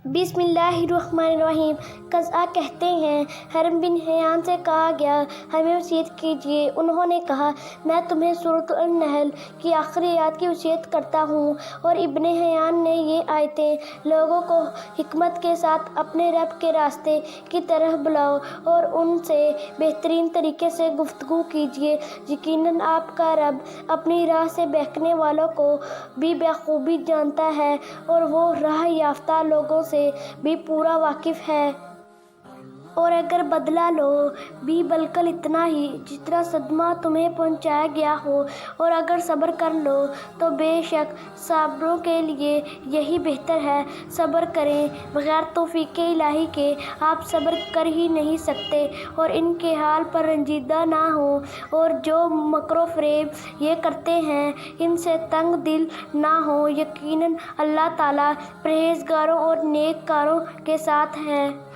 बिस्मिल्लाहिर्रहमानिर्रहीम। क़ज़ा कहते हैं, हरम बिन हयान से कहा गया, हमें वसीयत कीजिए। उन्होंने कहा, मैं तुम्हें सूरत अन-नहल की आखिरी आयत की वसीयत करता हूँ। और इब्न हयान ने ये आयतें लोगों को हिकमत के साथ अपने रब के रास्ते की तरफ बुलाओ और उनसे बेहतरीन तरीके से गुफ्तगू कीजिए। यकीनन आपका रब अपनी राह से बहकने वालों को भी बखूबी जानता है और वो राह याफ्ता लोगों से भी पूरा वाकिफ है। और अगर बदला लो भी बल्कि इतना ही जितना सदमा तुम्हें पहुंचाया गया हो, और अगर सब्र कर लो तो बेशक साबरों के लिए यही बेहतर है। सब्र करें, बगैर तौफीक इलाही के आप सब्र कर ही नहीं सकते, और इनके हाल पर रंजीदा ना हो, और जो मकरो फरेब ये करते हैं इनसे तंग दिल ना हो। यकीनन अल्लाह ताला परहेजगारों और नेककारों के साथ है।